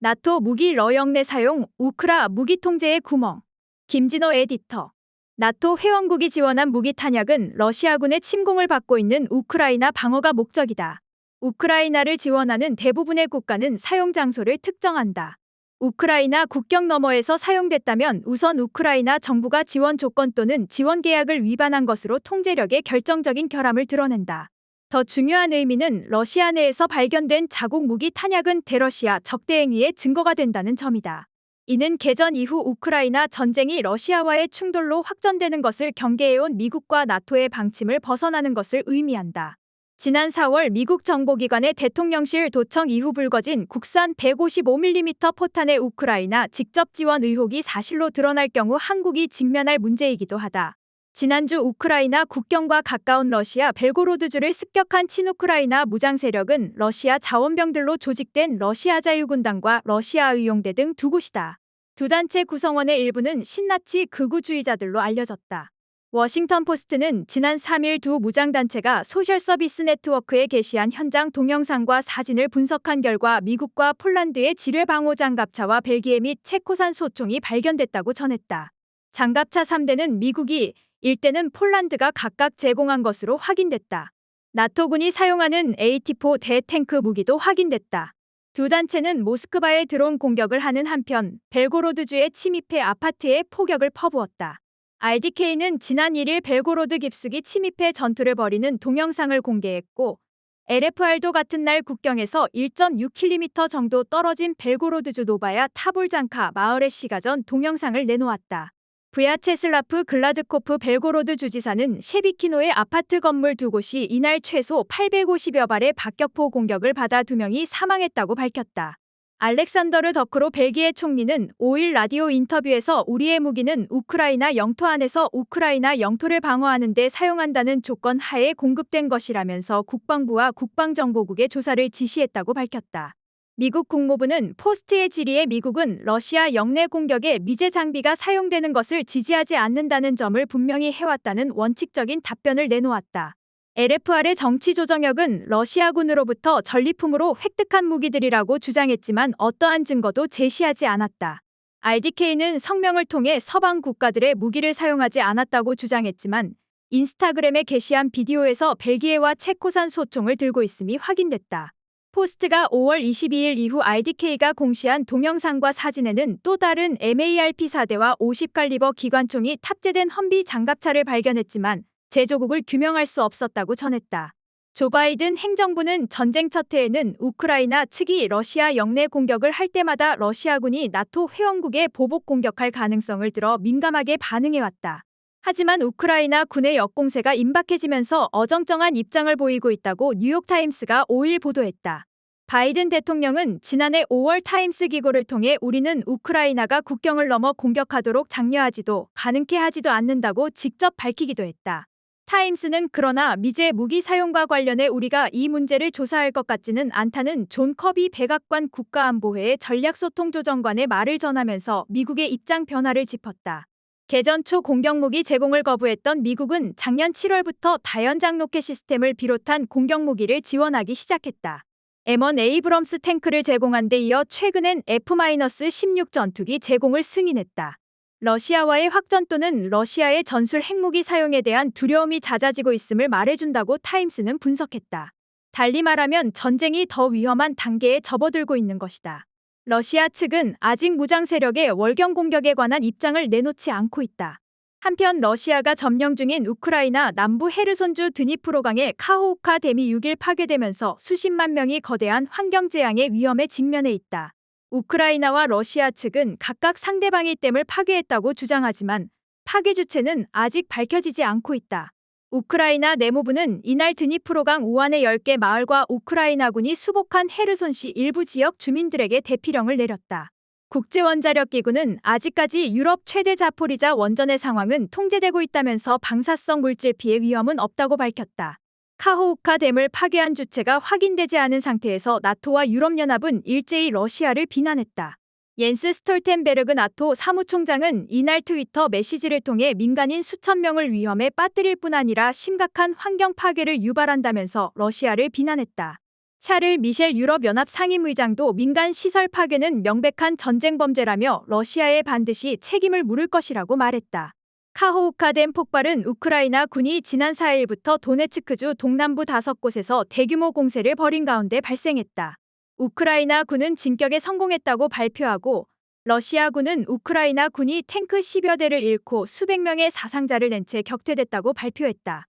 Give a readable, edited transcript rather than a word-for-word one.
나토 무기 러영내 사용, 우크라 무기 통제의 구멍. 김진호 에디터. 나토 회원국이 지원한 무기 탄약은 러시아군의 침공을 받고 있는 우크라이나 방어가 목적이다. 우크라이나를 지원하는 대부분의 국가는 사용 장소를 특정한다. 우크라이나 국경 너머에서 사용됐다면 우선 우크라이나 정부가 지원 조건 또는 지원 계약을 위반한 것으로 통제력의 결정적인 결함을 드러낸다. 더 중요한 의미는 러시아 내에서 발견된 자국 무기 탄약은 대러시아 적대 행위의 증거가 된다는 점이다. 이는 개전 이후 우크라이나 전쟁이 러시아와의 충돌로 확전되는 것을 경계해온 미국과 나토의 방침을 벗어나는 것을 의미한다. 지난 4월 미국 정보기관의 대통령실 도청 이후 불거진 국산 155mm 포탄의 우크라이나 직접 지원 의혹이 사실로 드러날 경우 한국이 직면할 문제이기도 하다. 지난주 우크라이나 국경과 가까운 러시아 벨고로드주를 습격한 친우크라이나 무장 세력은 러시아 자원병들로 조직된 러시아 자유군단과 러시아 의용대 등 두 곳이다. 두 단체 구성원의 일부는 신나치 극우주의자들로 알려졌다. 워싱턴 포스트는 지난 3일 두 무장단체가 소셜 서비스 네트워크에 게시한 현장 동영상과 사진을 분석한 결과 미국과 폴란드의 지뢰 방호 장갑차와 벨기에 및 체코산 소총이 발견됐다고 전했다. 장갑차 3대는 미국이, 1대는 폴란드가 각각 제공한 것으로 확인됐다. 나토군이 사용하는 AT-4 대탱크 무기도 확인됐다. 두 단체는 모스크바에 드론 공격을 하는 한편 벨고로드주에 침입해 아파트에 폭격을 퍼부었다. RDK는 지난 1일 벨고로드 깊숙이 침입해 전투를 벌이는 동영상을 공개했고 LFR도 같은 날 국경에서 1.6km 정도 떨어진 벨고로드주 노바야 타볼장카 마을의 시가전 동영상을 내놓았다. 브야체슬라프 글라드코프 벨고로드 주지사는 셰비키노의 아파트 건물 두 곳이 이날 최소 850여 발의 박격포 공격을 받아 2명이 사망했다고 밝혔다. 알렉산더르 더크로 벨기에 총리는 5일 라디오 인터뷰에서 우리의 무기는 우크라이나 영토 안에서 우크라이나 영토를 방어하는 데 사용한다는 조건 하에 공급된 것이라면서 국방부와 국방정보국에 조사를 지시했다고 밝혔다. 미국 국무부는 포스트의 질의에 미국은 러시아 영내 공격에 미제 장비가 사용되는 것을 지지하지 않는다는 점을 분명히 해왔다는 원칙적인 답변을 내놓았다. LFR의 정치 조정역은 러시아군으로부터 전리품으로 획득한 무기들이라고 주장했지만 어떠한 증거도 제시하지 않았다. RDK는 성명을 통해 서방 국가들의 무기를 사용하지 않았다고 주장했지만 인스타그램에 게시한 비디오에서 벨기에와 체코산 소총을 들고 있음이 확인됐다. 포스트가 5월 22일 이후 RDK가 공시한 동영상과 사진에는 또 다른 MARP4대와 50칼리버 기관총이 탑재된 험비 장갑차를 발견했지만 제조국을 규명할 수 없었다고 전했다. 조 바이든 행정부는 전쟁 첫 해에는 우크라이나 측이 러시아 영내 공격을 할 때마다 러시아군이 나토 회원국에 보복 공격할 가능성을 들어 민감하게 반응해왔다. 하지만 우크라이나 군의 역공세가 임박해지면서 어정쩡한 입장을 보이고 있다고 뉴욕타임스가 5일 보도했다. 바이든 대통령은 지난해 5월 타임스 기고를 통해 우리는 우크라이나가 국경을 넘어 공격하도록 장려하지도 가능케 하지도 않는다고 직접 밝히기도 했다. 타임스는 그러나 미제 무기 사용과 관련해 우리가 이 문제를 조사할 것 같지는 않다는 존 커비 백악관 국가안보회의 전략소통조정관의 말을 전하면서 미국의 입장 변화를 짚었다. 개전 초 공격무기 제공을 거부했던 미국은 작년 7월부터 다연장 로켓 시스템을 비롯한 공격무기를 지원하기 시작했다. M1 에이브럼스 탱크를 제공한 데 이어 최근엔 F-16 전투기 제공을 승인했다. 러시아와의 확전 또는 러시아의 전술 핵무기 사용에 대한 두려움이 잦아지고 있음을 말해준다고 타임스는 분석했다. 달리 말하면 전쟁이 더 위험한 단계에 접어들고 있는 것이다. 러시아 측은 아직 무장 세력의 월경 공격에 관한 입장을 내놓지 않고 있다. 한편 러시아가 점령 중인 우크라이나 남부 헤르손주 드니프로강의 카호우카 댐이 6일 파괴되면서 수십만 명이 거대한 환경재앙의 위험에 직면해 있다. 우크라이나와 러시아 측은 각각 상대방의 댐을 파괴했다고 주장하지만 파괴 주체는 아직 밝혀지지 않고 있다. 우크라이나 내무부는 이날 드니프로강 우안의 10개 마을과 우크라이나군이 수복한 헤르손시 일부 지역 주민들에게 대피령을 내렸다. 국제원자력기구는 아직까지 유럽 최대 자포리자 원전의 상황은 통제되고 있다면서 방사성 물질 피해 위험은 없다고 밝혔다. 카호우카 댐을 파괴한 주체가 확인되지 않은 상태에서 나토와 유럽연합은 일제히 러시아를 비난했다. 옌스 스톨텐베르그 나토 사무총장은 이날 트위터 메시지를 통해 민간인 수천 명을 위험에 빠뜨릴 뿐 아니라 심각한 환경 파괴를 유발한다면서 러시아를 비난했다. 샤를 미셸 유럽연합 상임의장도 민간 시설 파괴는 명백한 전쟁 범죄라며 러시아에 반드시 책임을 물을 것이라고 말했다. 카호우카댐 폭발은 우크라이나 군이 지난 4일부터 도네츠크주 동남부 5곳에서 대규모 공세를 벌인 가운데 발생했다. 우크라이나 군은 진격에 성공했다고 발표하고 러시아군은 우크라이나 군이 탱크 10여 대를 잃고 수백 명의 사상자를 낸 채 격퇴됐다고 발표했다.